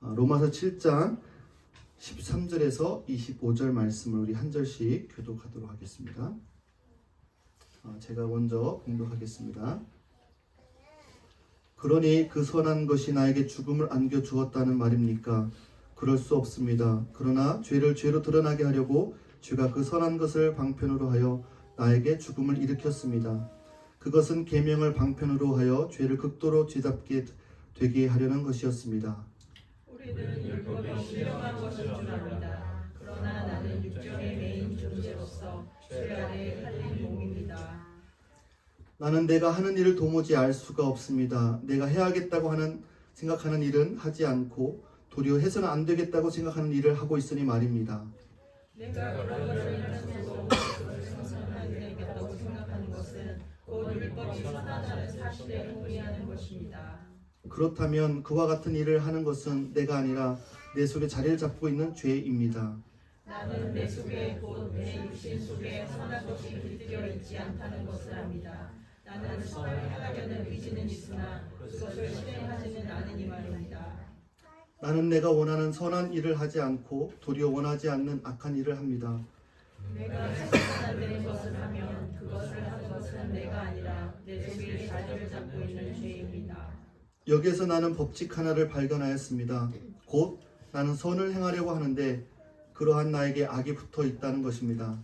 로마서 7장 13절에서 25절 말씀을 우리 한 절씩 교독하도록 하겠습니다. 제가 먼저 봉독하겠습니다. 그러니 그 선한 것이 나에게 죽음을 안겨주었다는 말입니까? 그럴 수 없습니다. 그러나 죄를 죄로 드러나게 하려고 죄가 그 선한 것을 방편으로 하여 나에게 죽음을 일으켰습니다. 그것은 계명을 방편으로 하여 죄를 극도로 죄답게 되게 하려는 것이었습니다. 우리는 율법이 신령한 것인 줄 압니다. 그러나 나는 육정의 매인 존재로서 죄 아래 팔린 몸입니다. 나는 내가 하는 일을 도무지 알 수가 없습니다. 내가 해야겠다고 생각하는 일은 하지 않고 도리어 해서는 안 되겠다고 생각하는 일을 하고 있으니 말입니다. 내가 그런 것을 하면서도 해서는 안 되겠다고 생각하는 것은 곧 율법이 선하다는 사실에 동의하는 것입니다. 그렇다면 그와 같은 일을 하는 것은 내가 아니라 내 속에 자리를 잡고 있는 죄입니다. 나는 내 속에 곧 내 육신 속에 선한 것이 깃들여 있지 않다는 것을 압니다. 나는 선을 행하려는 의지는 있으나 그것을 실행하지는 않으니 말입니다. 나는 내가 원하는 선한 일을 하지 않고 도리어 원하지 않는 악한 일을 합니다. 내가 해서는 안 되는 것을 하면 그것을 하는 것은 내가 아니라 내 속에 자리를 잡고 있는 죄입니다. 여기에서 나는 법칙 하나를 발견하였습니다. 곧 나는 선을 행하려고 하는데 그러한 나에게 악이 붙어 있다는 것입니다.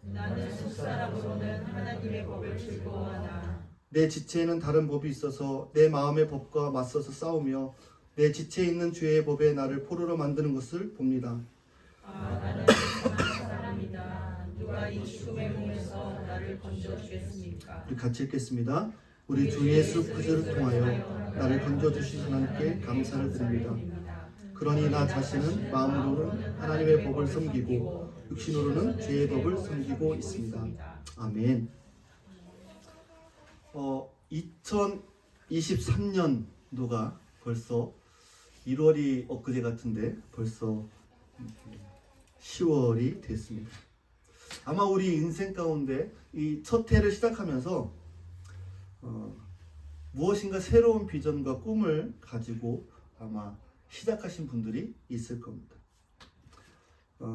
나는 속사람으로는 하나님의 법을 즐거워하나 내 지체에는 다른 법이 있어서 내 마음의 법과 맞서서 싸우며 내 지체에 있는 죄의 법에 나를 포로로 만드는 것을 봅니다. 나는 이상한 사람이다. 누가 이 죽음의 몸에서 나를 건져주겠습니까? 우리 같이 읽겠습니다. 우리 주 예수 그리스도를 통하여 나를 건져주신 하나님께 감사를 드립니다. 그러니 나 자신은 마음으로는 하나님의 법을 섬기고 육신으로는 죄의 법을 섬기고 있습니다. 아멘. 2023년도가 벌써 1월이 엊그제 같은데 벌써 10월이 됐습니다. 아마 우리 인생 가운데 이 첫 해를 시작하면서 무엇인가 새로운 비전과 꿈을 가지고 아마 시작하신 분들이 있을 겁니다.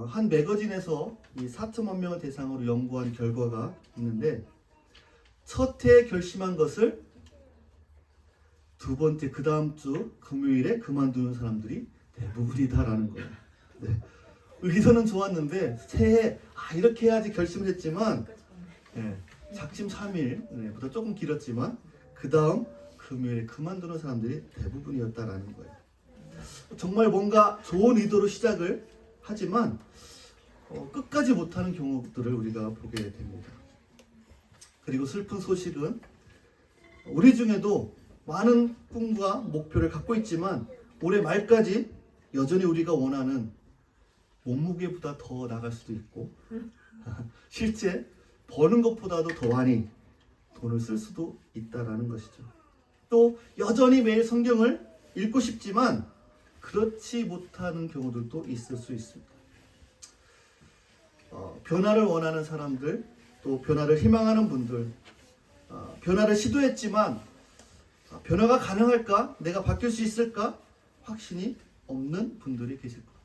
한 매거진에서 이 4천만 명을 대상으로 연구한 결과가 있는데 첫 해 결심한 것을 두 번째 그 다음 주 금요일에 그만두는 사람들이 대부분이다라는 거예요. 네. 의도는 좋았는데 새해 이렇게 해야지 결심을 했지만 작심 3일보다 조금 길었지만 그 다음 금요일에 그만두는 사람들이 대부분이었다라는 거예요. 정말 뭔가 좋은 의도로 시작을 하지만 끝까지 못하는 경우들을 우리가 보게 됩니다. 그리고 슬픈 소식은 우리 중에도 많은 꿈과 목표를 갖고 있지만 올해 말까지 여전히 우리가 원하는 몸무게보다 더 나갈 수도 있고 실제 버는 것보다도 더 많이 돈을 쓸 수도 있다라는 것이죠. 또 여전히 매일 성경을 읽고 싶지만 그렇지 못하는 경우들도 있을 수 있습니다. 변화를 원하는 사람들, 또 변화를 희망하는 분들, 변화를 시도했지만 변화가 가능할까? 내가 바뀔 수 있을까? 확신이 없는 분들이 계실 거예요.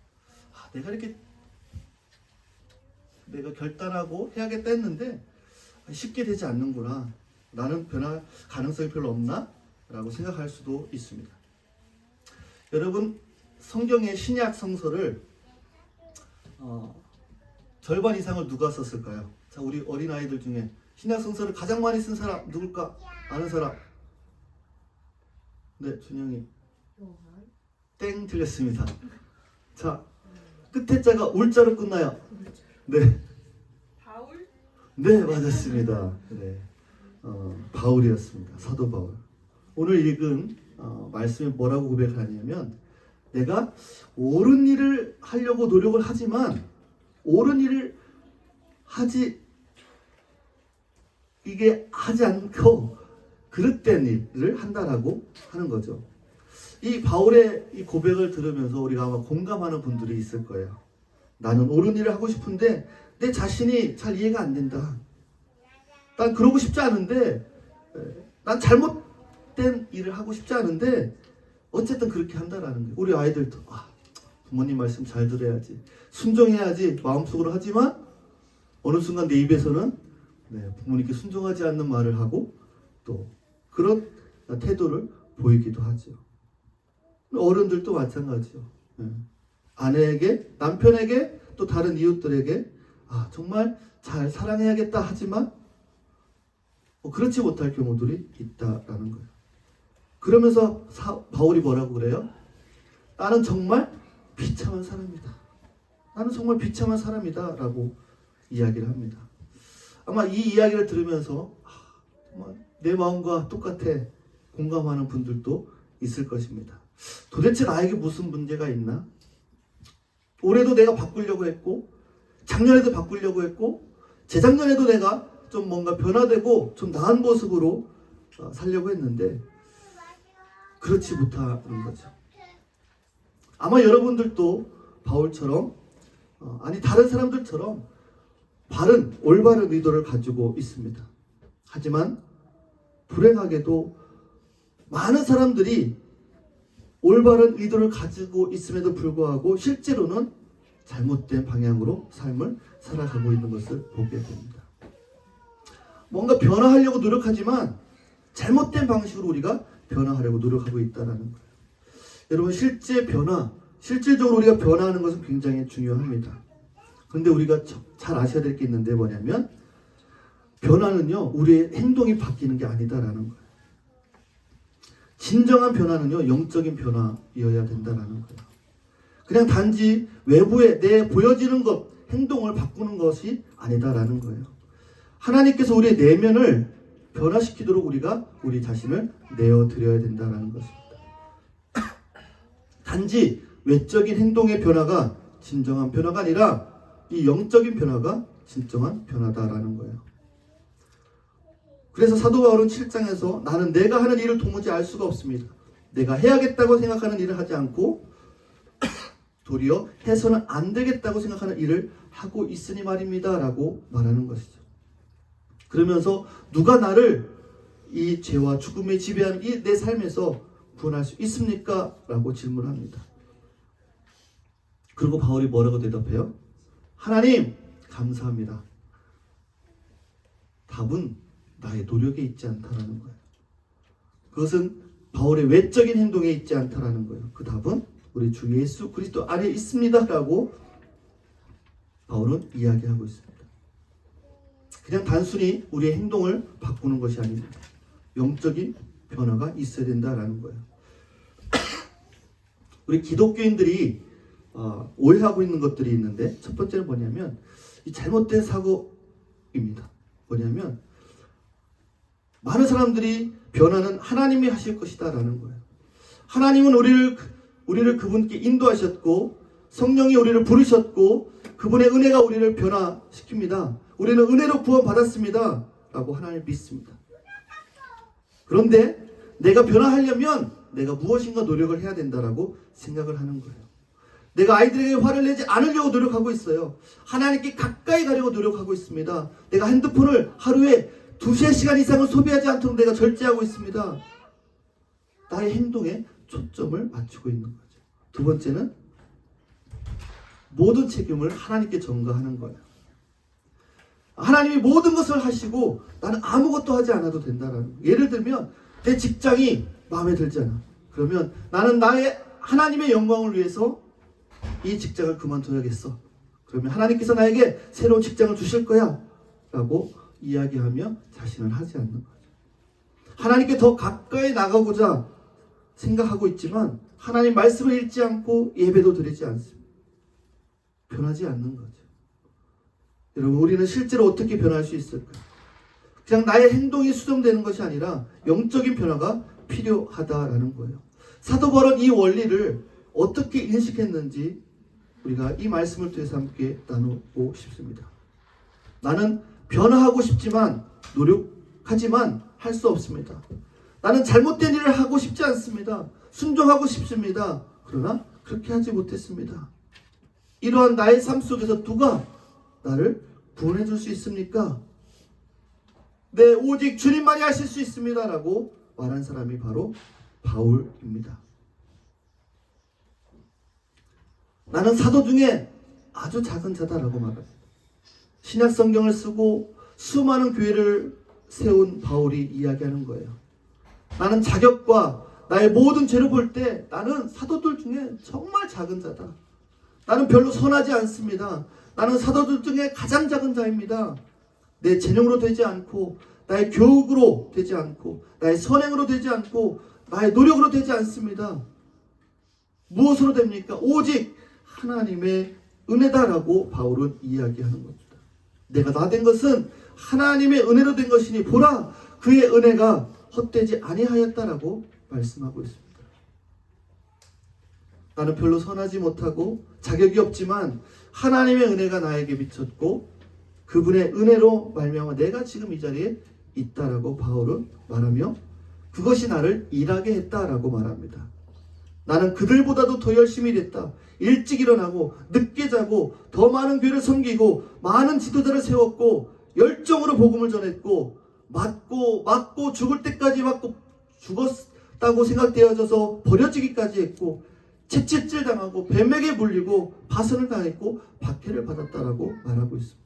내가 결단하고 해야겠다 했는데 쉽게 되지 않는구나. 나는 변화 가능성이 별로 없나? 라고 생각할 수도 있습니다. 여러분, 성경의 신약 성서를 절반 이상을 누가 썼을까요? 자, 우리 어린아이들 중에 신약 성서를 가장 많이 쓴 사람 누굴까? 아는 사람? 네, 준영이. 땡, 틀렸습니다. 자, 끝에 자가 울자로 끝나요. 네. 바울? 네, 맞았습니다. 네. 바울이었습니다. 사도 바울. 오늘 읽은 말씀에 뭐라고 고백하냐면 내가 옳은 일을 하려고 노력을 하지만 옳은 일을 하지 않고 그릇된 일을 한다라고 하는 거죠. 이 바울의 이 고백을 들으면서 우리가 아마 공감하는 분들이 있을 거예요. 나는 옳은 일을 하고 싶은데 내 자신이 잘 이해가 안 된다. 난 그러고 싶지 않은데 난 잘못된 일을 하고 싶지 않은데 어쨌든 그렇게 한다라는 거예요. 우리 아이들도 부모님 말씀 잘 들어야지, 순종해야지 마음속으로 하지만 어느 순간 내 입에서는 부모님께 순종하지 않는 말을 하고 또 그런 태도를 보이기도 하죠. 어른들도 마찬가지죠. 아내에게, 남편에게, 또 다른 이웃들에게 정말 잘 사랑해야겠다 하지만 그렇지 못할 경우들이 있다라는 거예요. 그러면서 바울이 뭐라고 그래요? 나는 정말 비참한 사람이다. 나는 정말 비참한 사람이다 라고 이야기를 합니다. 아마 이 이야기를 들으면서 정말 내 마음과 똑같아 공감하는 분들도 있을 것입니다. 도대체 나에게 무슨 문제가 있나? 올해도 내가 바꾸려고 했고, 작년에도 바꾸려고 했고, 재작년에도 내가 좀 뭔가 변화되고 좀 나은 모습으로 살려고 했는데 그렇지 못하는 거죠. 아마 여러분들도 바울처럼 아니 다른 사람들처럼 바른 올바른 의도를 가지고 있습니다. 하지만 불행하게도 많은 사람들이 올바른 의도를 가지고 있음에도 불구하고 실제로는 잘못된 방향으로 삶을 살아가고 있는 것을 보게 됩니다. 뭔가 변화하려고 노력하지만 잘못된 방식으로 우리가 변화하려고 노력하고 있다는 거예요. 여러분, 실질적으로 우리가 변화하는 것은 굉장히 중요합니다. 그런데 우리가 잘 아셔야 될 게 있는데 뭐냐면 변화는요, 우리의 행동이 바뀌는 게 아니다라는 거예요. 진정한 변화는요, 영적인 변화이어야 된다라는 거예요. 그냥 단지 외부에 내 보여지는 것, 행동을 바꾸는 것이 아니다라는 거예요. 하나님께서 우리의 내면을 변화시키도록 우리가 우리 자신을 내어드려야 된다는 것입니다. 단지 외적인 행동의 변화가 진정한 변화가 아니라 이 영적인 변화가 진정한 변화다라는 거예요. 그래서 사도 바울은 7장에서 나는 내가 하는 일을 도무지 알 수가 없습니다. 내가 해야겠다고 생각하는 일을 하지 않고 도리어 해서는 안 되겠다고 생각하는 일을 하고 있으니 말입니다 라고 말하는 것이죠. 그러면서 누가 나를 이 죄와 죽음에 지배하는 이 내 삶에서 구원할 수 있습니까? 라고 질문합니다. 그리고 바울이 뭐라고 대답해요? 하나님 감사합니다. 답은 나의 노력에 있지 않다라는 거예요. 그것은 바울의 외적인 행동에 있지 않다라는 거예요. 그 답은 우리 주 예수 그리스도 안에 있습니다 라고 바울은 이야기하고 있습니다. 그냥 단순히 우리의 행동을 바꾸는 것이 아닙니다. 영적인 변화가 있어야 된다라는 거예요. 우리 기독교인들이 오해하고 있는 것들이 있는데 첫 번째는 뭐냐면 이 잘못된 사고입니다. 뭐냐면 많은 사람들이 변화는 하나님이 하실 것이다 라는 거예요. 하나님은 우리를 그분께 인도하셨고 성령이 우리를 부르셨고 그분의 은혜가 우리를 변화시킵니다. 우리는 은혜로 구원받았습니다 라고 하나님을 믿습니다. 그런데 내가 변화하려면 내가 무엇인가 노력을 해야 된다라고 생각을 하는 거예요. 내가 아이들에게 화를 내지 않으려고 노력하고 있어요. 하나님께 가까이 가려고 노력하고 있습니다. 내가 핸드폰을 하루에 2-3시간 이상을 소비하지 않도록 내가 절제하고 있습니다. 나의 행동에 초점을 맞추고 있는 거죠. 두 번째는 모든 책임을 하나님께 전가하는 거예요. 하나님이 모든 것을 하시고 나는 아무것도 하지 않아도 된다라는 거예요. 예를 들면 내 직장이 마음에 들지 않아. 그러면 나는 하나님의 영광을 위해서 이 직장을 그만둬야겠어. 그러면 하나님께서 나에게 새로운 직장을 주실 거야 라고 이야기하며 자신을 하지 않는 거죠. 하나님께 더 가까이 나가고자 생각하고 있지만 하나님 말씀을 읽지 않고 예배도 드리지 않습니다. 변하지 않는 거죠. 여러분, 우리는 실제로 어떻게 변할 수 있을까요? 그냥 나의 행동이 수정되는 것이 아니라 영적인 변화가 필요하다라는 거예요. 사도 바울은 이 원리를 어떻게 인식했는지 우리가 이 말씀을 통해서 함께 나누고 싶습니다. 나는 변화하고 싶지만 노력하지만 할 수 없습니다. 나는 잘못된 일을 하고 싶지 않습니다. 순종하고 싶습니다. 그러나 그렇게 하지 못했습니다. 이러한 나의 삶 속에서 누가 나를 구원해 줄 수 있습니까? 네, 오직 주님만이 하실 수 있습니다 라고 말한 사람이 바로 바울입니다. 나는 사도 중에 아주 작은 자다라고 말합니다. 신약 성경을 쓰고 수많은 교회를 세운 바울이 이야기하는 거예요. 나는 자격과 나의 모든 죄를 볼 때 나는 사도들 중에 정말 작은 자다. 나는 별로 선하지 않습니다. 나는 사도들 중에 가장 작은 자입니다. 내 재능으로 되지 않고 나의 교육으로 되지 않고 나의 선행으로 되지 않고 나의 노력으로 되지 않습니다. 무엇으로 됩니까? 오직 하나님의 은혜다라고 바울은 이야기하는 겁니다. 내가 나 된 것은 하나님의 은혜로 된 것이니 보라 그의 은혜가 헛되지 아니하였다라고 말씀하고 있습니다. 나는 별로 선하지 못하고 자격이 없지만 하나님의 은혜가 나에게 미쳤고 그분의 은혜로 말미암아 내가 지금 이 자리에 있다라고 바울은 말하며 그것이 나를 일하게 했다라고 말합니다. 나는 그들보다도 더 열심히 일했다. 일찍 일어나고 늦게 자고 더 많은 교회를 섬기고 많은 지도자를 세웠고 열정으로 복음을 전했고 맞고 죽을 때까지 맞고 죽었다고 생각되어져서 버려지기까지 했고 채찍질 당하고 뱀에게 물리고 파선을 당했고 박해를 받았다라고 말하고 있습니다.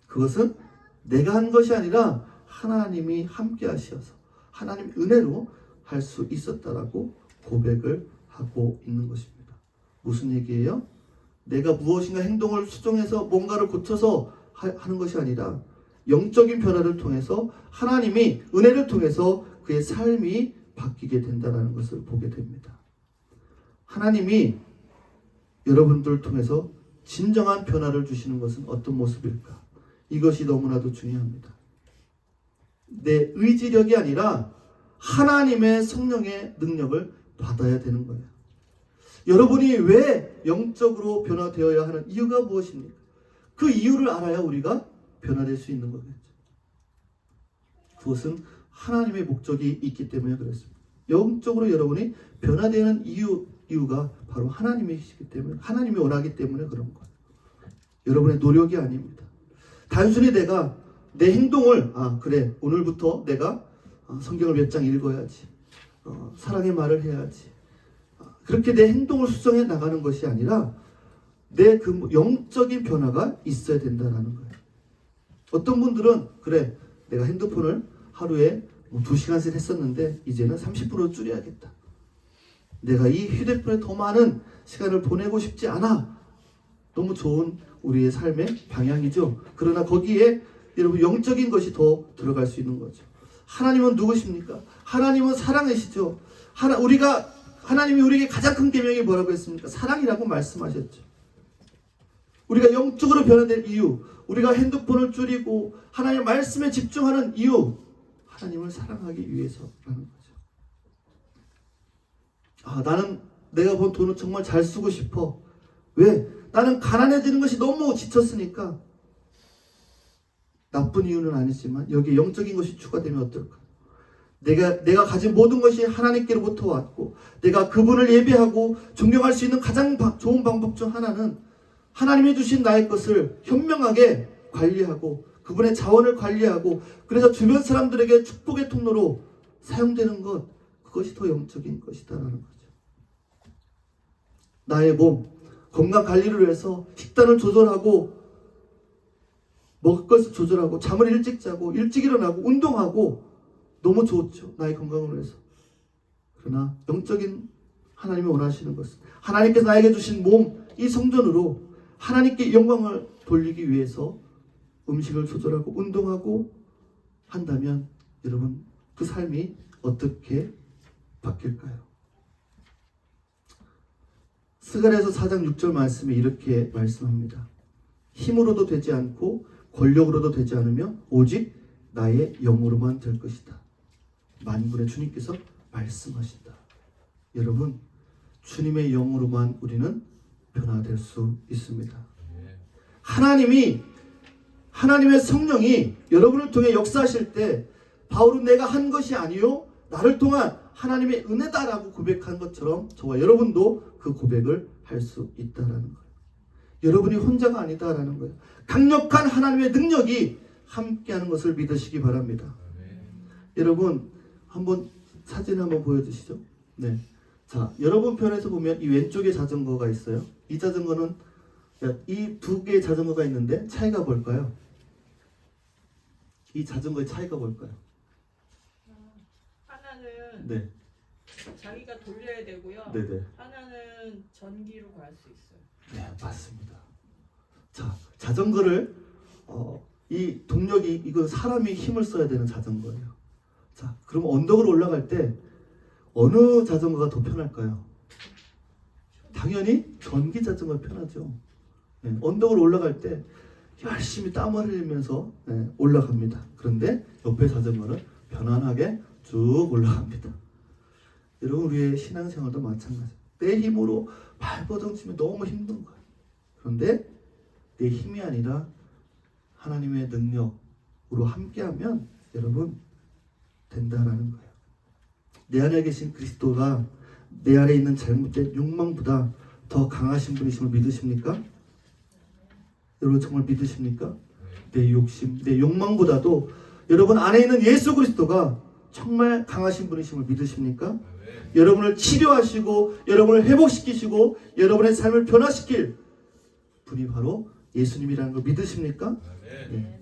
그것은 내가 한 것이 아니라 하나님이 함께 하셔서 하나님의 은혜로 할 수 있었다라고 고백을 하고 있는 것입니다. 무슨 얘기예요? 내가 무엇인가 행동을 수정해서 뭔가를 고쳐서 하는 것이 아니라 영적인 변화를 통해서 하나님이 은혜를 통해서 그의 삶이 바뀌게 된다는 것을 보게 됩니다. 하나님이 여러분들을 통해서 진정한 변화를 주시는 것은 어떤 모습일까? 이것이 너무나도 중요합니다. 내 의지력이 아니라 하나님의 성령의 능력을 받아야 되는 거예요. 여러분이 왜 영적으로 변화되어야 하는 이유가 무엇입니까? 그 이유를 알아야 우리가 변화될 수 있는 거겠죠. 그것은 하나님의 목적이 있기 때문에 그렇습니다. 영적으로 여러분이 변화되는 이유가 바로 하나님이시기 때문에 하나님이 원하기 때문에 그런 거예요. 여러분의 노력이 아닙니다. 단순히 내가 내 행동을 그래 오늘부터 내가 성경을 몇 장 읽어야지 사랑의 말을 해야지 그렇게 내 행동을 수정해 나가는 것이 아니라 내 그 영적인 변화가 있어야 된다는 거예요. 어떤 분들은 그래 내가 핸드폰을 하루에 2시간씩 했었는데 이제는 30% 줄여야겠다. 내가 이 휴대폰에 더 많은 시간을 보내고 싶지 않아. 너무 좋은 우리의 삶의 방향이죠. 그러나 거기에 여러분 영적인 것이 더 들어갈 수 있는 거죠. 하나님은 누구십니까? 하나님은 사랑이시죠. 하나님이 우리에게 가장 큰 계명이 뭐라고 했습니까? 사랑이라고 말씀하셨죠. 우리가 영적으로 변화될 이유, 우리가 핸드폰을 줄이고 하나님의 말씀에 집중하는 이유, 하나님을 사랑하기 위해서라는 거죠. 나는 내가 번 돈을 정말 잘 쓰고 싶어. 왜? 나는 가난해지는 것이 너무 지쳤으니까. 나쁜 이유는 아니지만 여기 영적인 것이 추가되면 어떨까? 내가 가진 모든 것이 하나님께로부터 왔고 내가 그분을 예배하고 존경할 수 있는 가장 좋은 방법 중 하나는 하나님이 주신 나의 것을 현명하게 관리하고 그분의 자원을 관리하고 그래서 주변 사람들에게 축복의 통로로 사용되는 것, 그것이 더 영적인 것이다라는 거죠. 나의 몸 건강 관리를 위해서 식단을 조절하고 먹을 것을 조절하고 잠을 일찍 자고 일찍 일어나고 운동하고 너무 좋죠. 나의 건강을 위해서. 그러나 영적인 하나님이 원하시는 것은 하나님께서 나에게 주신 몸, 이 성전으로 하나님께 영광을 돌리기 위해서 음식을 조절하고 운동하고 한다면 여러분 그 삶이 어떻게 바뀔까요? 스가랴서 4장 6절 말씀에 이렇게 말씀합니다. 힘으로도 되지 않고 권력으로도 되지 않으며 오직 나의 영으로만 될 것이다. 만군의 주님께서 말씀하신다. 여러분 주님의 영으로만 우리는 변화될 수 있습니다. 하나님의 성령이 여러분을 통해 역사하실 때 바울은 내가 한 것이 아니요 나를 통한 하나님의 은혜다라고 고백한 것처럼 저와 여러분도 그 고백을 할 수 있다라는 거예요. 여러분이 혼자가 아니다라는 거예요. 강력한 하나님의 능력이 함께하는 것을 믿으시기 바랍니다. 여러분 한번 사진 한번 보여주시죠. 네, 자, 여러분 편에서 보면 이 왼쪽에 자전거가 있어요. 이 자전거는 이 두 개의 자전거가 있는데 차이가 뭘까요? 이 자전거의 차이가 뭘까요? 하나는 네, 자기가 돌려야 되고요. 네네. 하나는 전기로 갈 수 있어요. 네, 맞습니다. 자, 자전거를 이 동력이 이건 사람이 힘을 써야 되는 자전거예요. 자, 그럼 언덕으로 올라갈 때 어느 자전거가 더 편할까요? 당연히 전기 자전거가 편하죠. 네, 언덕으로 올라갈 때 열심히 땀을 흘리면서 올라갑니다. 그런데 옆에 자전거는 편안하게 쭉 올라갑니다. 여러분, 우리의 신앙생활도 마찬가지예요. 내 힘으로 발버둥 치면 너무 힘든 거예요. 그런데 내 힘이 아니라 하나님의 능력으로 함께하면 여러분 된다라는 거예요. 내 안에 계신 그리스도가 내 안에 있는 잘못된 욕망보다 더 강하신 분이심을 믿으십니까? 여러분 정말 믿으십니까? 내 욕심, 내 욕망보다도 여러분 안에 있는 예수 그리스도가 정말 강하신 분이심을 믿으십니까? 여러분을 치료하시고 여러분을 회복시키시고 여러분의 삶을 변화시킬 분이 바로 예수님이라는 걸 믿으십니까? 네.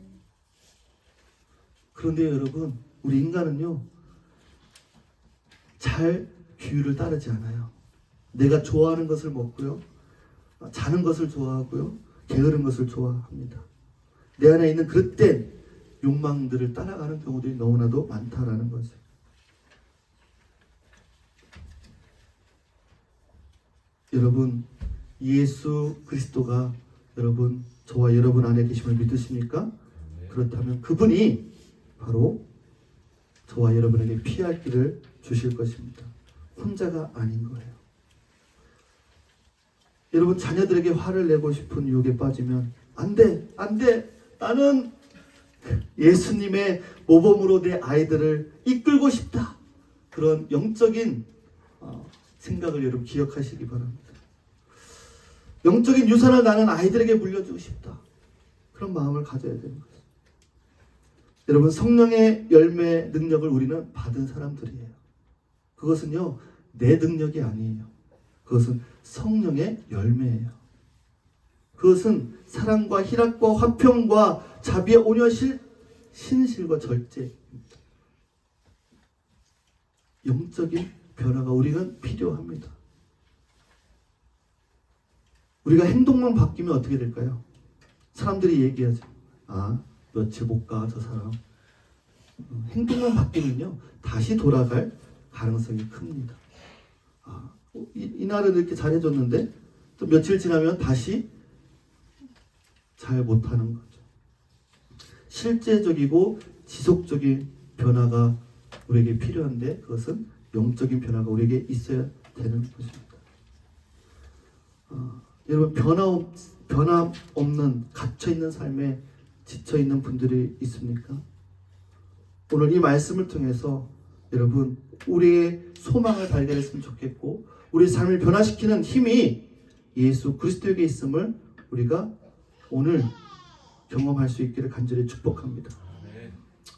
그런데 여러분, 우리 인간은요 잘 규율을 따르지 않아요. 내가 좋아하는 것을 먹고요, 자는 것을 좋아하고요, 게으른 것을 좋아합니다. 내 안에 있는 그릇된 욕망들을 따라가는 경우들이 너무나도 많다라는 거죠. 여러분, 예수 그리스도가 여러분 저와 여러분 안에 계심을 믿으십니까? 그렇다면 그분이 바로 저와 여러분에게 피할 길을 주실 것입니다. 혼자가 아닌 거예요. 여러분, 자녀들에게 화를 내고 싶은 유혹에 빠지면 안 돼, 안 돼. 나는 예수님의 모범으로 내 아이들을 이끌고 싶다. 그런 영적인 생각을 여러분 기억하시기 바랍니다. 영적인 유산을 나는 아이들에게 물려주고 싶다. 그런 마음을 가져야 되는 거죠. 여러분, 성령의 열매 능력을 우리는 받은 사람들이에요. 그것은요 내 능력이 아니에요. 그것은 성령의 열매예요. 그것은 사랑과 희락과 화평과 자비의 온유하실 신실과 절제입니다. 영적인 변화가 우리는 필요합니다. 우리가 행동만 바뀌면 어떻게 될까요? 사람들이 얘기하죠. 아, 며칠 못 가, 저 사람. 행동만 바뀌면요 다시 돌아갈 가능성이 큽니다. 아, 이날은 이렇게 잘해줬는데 또 며칠 지나면 다시 잘 못하는 거죠. 실제적이고 지속적인 변화가 우리에게 필요한데 그것은 영적인 변화가 우리에게 있어야 되는 것입니다. 여러분, 변화 없는 갇혀있는 삶에 지쳐있는 분들이 있습니까? 오늘 이 말씀을 통해서 여러분 우리의 소망을 발견했으면 좋겠고 우리의 삶을 변화시키는 힘이 예수 그리스도에게 있음을 우리가 오늘 경험할 수 있기를 간절히 축복합니다.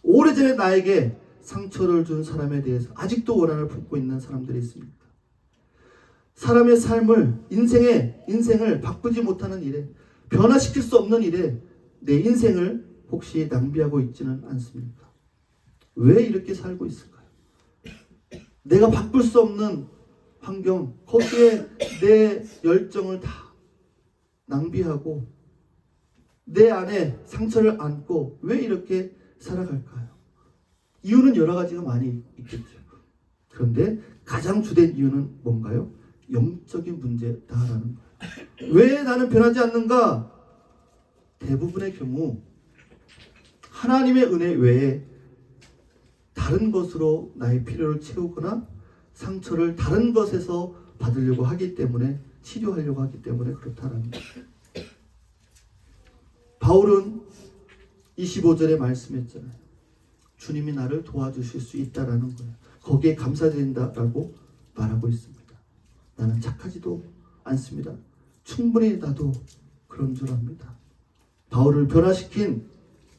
오래전에 나에게 상처를 준 사람에 대해서 아직도 원한을 품고 있는 사람들이 있습니다. 사람의 삶을 인생을 바꾸지 못하는 일에 변화시킬 수 없는 일에 내 인생을 혹시 낭비하고 있지는 않습니까? 왜 이렇게 살고 있을까요? 내가 바꿀 수 없는 환경, 거기에 내 열정을 다 낭비하고 내 안에 상처를 안고 왜 이렇게 살아갈까요? 이유는 여러 가지가 많이 있겠죠. 그런데 가장 주된 이유는 뭔가요? 영적인 문제다라는 거예요. 왜 나는 변하지 않는가? 대부분의 경우 하나님의 은혜 외에 다른 것으로 나의 필요를 채우거나 상처를 다른 것에서 받으려고 하기 때문에 치료하려고 하기 때문에 그렇다는 거예요. 바울은 25절에 말씀했잖아요. 주님이 나를 도와주실 수 있다라는 거예요. 거기에 감사드린다라고 말하고 있습니다. 나는 착하지도 않습니다. 충분히 나도 그런 줄 압니다. 바울을 변화시킨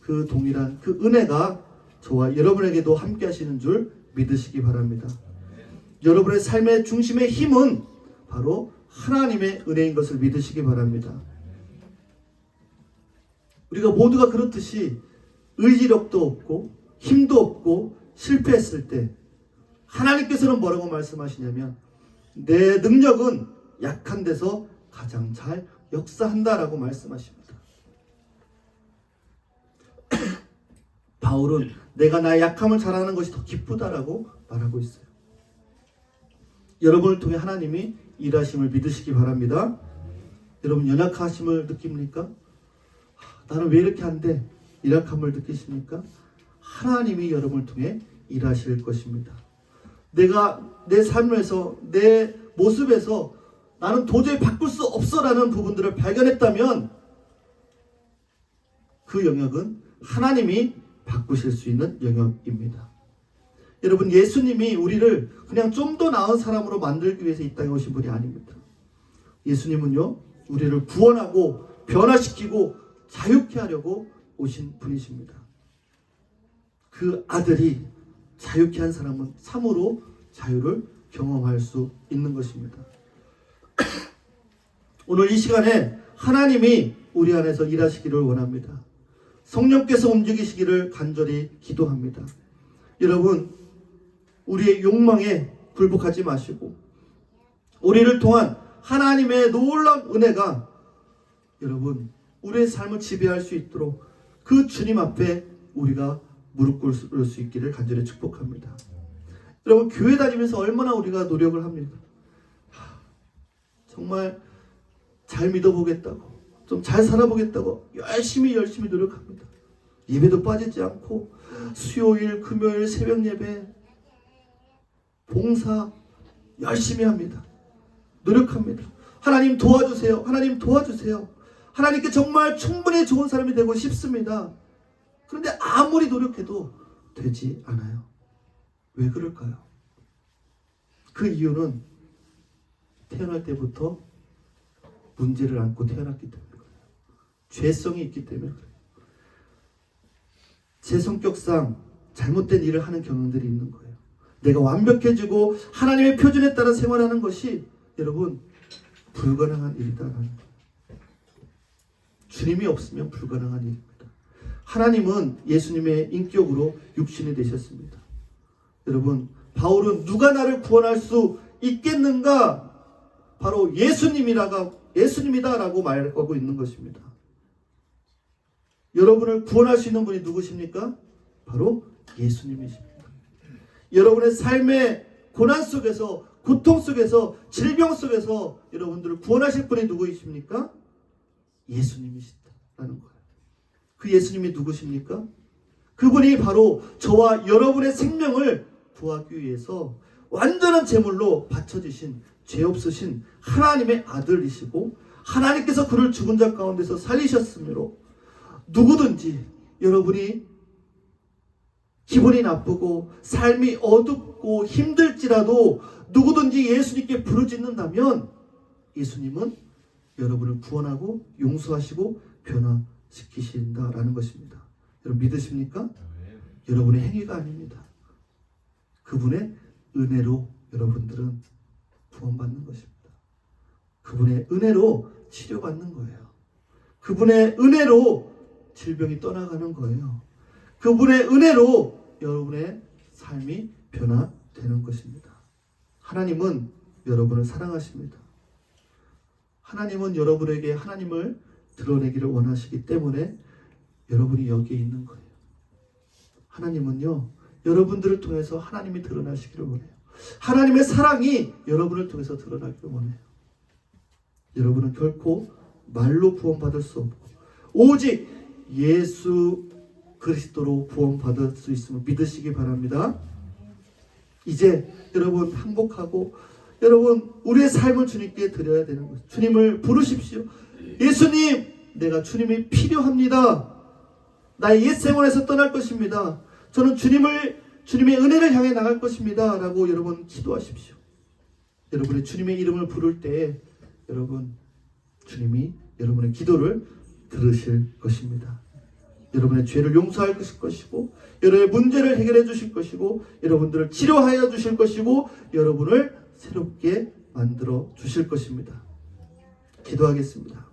그 동일한 그 은혜가 저와 여러분에게도 함께 하시는 줄 믿으시기 바랍니다. 여러분의 삶의 중심의 힘은 바로 하나님의 은혜인 것을 믿으시기 바랍니다. 우리가 모두가 그렇듯이 의지력도 없고 힘도 없고 실패했을 때 하나님께서는 뭐라고 말씀하시냐면 내 능력은 약한 데서 가장 잘 역사한다라고 말씀하십니다. 바울은 내가 나의 약함을 잘하는 것이 더 기쁘다라고 말하고 있어요. 여러분을 통해 하나님이 일하심을 믿으시기 바랍니다. 여러분 연약하심을 느낍니까? 나는 왜 이렇게 안 돼? 연약함을 느끼십니까? 하나님이 여러분을 통해 일하실 것입니다. 내가 내 삶에서 내 모습에서 나는 도저히 바꿀 수 없어라는 부분들을 발견했다면 그 영역은 하나님이 바꾸실 수 있는 영역입니다. 여러분 예수님이 우리를 그냥 좀 더 나은 사람으로 만들기 위해서 이 땅에 오신 분이 아닙니다. 예수님은요 우리를 구원하고 변화시키고 자유케 하려고 오신 분이십니다. 그 아들이 자유케 한 사람은 참으로 자유를 경험할 수 있는 것입니다. 오늘 이 시간에 하나님이 우리 안에서 일하시기를 원합니다. 성령께서 움직이시기를 간절히 기도합니다. 여러분 우리의 욕망에 굴복하지 마시고 우리를 통한 하나님의 놀라운 은혜가 여러분 우리의 삶을 지배할 수 있도록 그 주님 앞에 우리가 무릎 꿇을 수 있기를 간절히 축복합니다. 여러분 교회 다니면서 얼마나 우리가 노력을 합니까? 정말 잘 믿어보겠다고 좀 잘 살아보겠다고 열심히 노력합니다. 예배도 빠지지 않고 수요일 금요일 새벽 예배 봉사 열심히 합니다. 노력합니다. 하나님 도와주세요. 하나님 도와주세요. 하나님께 정말 충분히 좋은 사람이 되고 싶습니다. 그런데 아무리 노력해도 되지 않아요. 왜 그럴까요? 그 이유는 태어날 때부터 문제를 안고 태어났기 때문에 그래요. 죄성이 있기 때문에 그래요. 제 성격상 잘못된 일을 하는 경향들이 있는 거예요. 내가 완벽해지고 하나님의 표준에 따라 생활하는 것이 여러분 불가능한 일이다라는 거예요. 주님이 없으면 불가능한 일입니다. 하나님은 예수님의 인격으로 육신이 되셨습니다. 여러분 바울은 누가 나를 구원할 수 있겠는가? 바로 예수님이다라고 말하고 있는 것입니다. 여러분을 구원할 수 있는 분이 누구십니까? 바로 예수님이십니다. 여러분의 삶의 고난 속에서 고통 속에서 질병 속에서 여러분들을 구원하실 분이 누구이십니까? 예수님이시다라는 거예요. 그 예수님이 누구십니까? 그분이 바로 저와 여러분의 생명을 구하기 위해서 완전한 제물로 바쳐지신 죄 없으신 하나님의 아들이시고 하나님께서 그를 죽은 자 가운데서 살리셨으므로 누구든지 여러분이 기분이 나쁘고 삶이 어둡고 힘들지라도 누구든지 예수님께 부르짖는다면 예수님은 여러분을 구원하고 용서하시고 변화시키신다라는 것입니다. 여러분 믿으십니까? 여러분의 행위가 아닙니다. 그분의 은혜로 여러분들은 구원받는 것입니다. 그분의 은혜로 치료받는 거예요. 그분의 은혜로 질병이 떠나가는 거예요. 그분의 은혜로 여러분의 삶이 변화되는 것입니다. 하나님은 여러분을 사랑하십니다. 하나님은 여러분에게 하나님을 드러내기를 원하시기 때문에 여러분이 여기에 있는 거예요. 하나님은요 여러분들을 통해서 하나님이 드러나시기를 원해요. 하나님의 사랑이 여러분을 통해서 드러나기를 원해요. 여러분은 결코 말로 구원받을 수 없고 오직 예수 그리스도로 구원받을 수 있음을 믿으시기 바랍니다. 이제 여러분 항복하고 여러분 우리의 삶을 주님께 드려야 되는 거예요. 주님을 부르십시오. 예수님, 내가 주님이 필요합니다. 나의 옛 생활에서 떠날 것입니다. 저는 주님의 은혜를 향해 나갈 것입니다. 라고 여러분 기도하십시오. 여러분의 주님의 이름을 부를 때에 여러분 주님이 여러분의 기도를 들으실 것입니다. 여러분의 죄를 용서할 것이고 여러분의 문제를 해결해 주실 것이고 여러분들을 치료하여 주실 것이고 여러분을 새롭게 만들어 주실 것입니다. 기도하겠습니다.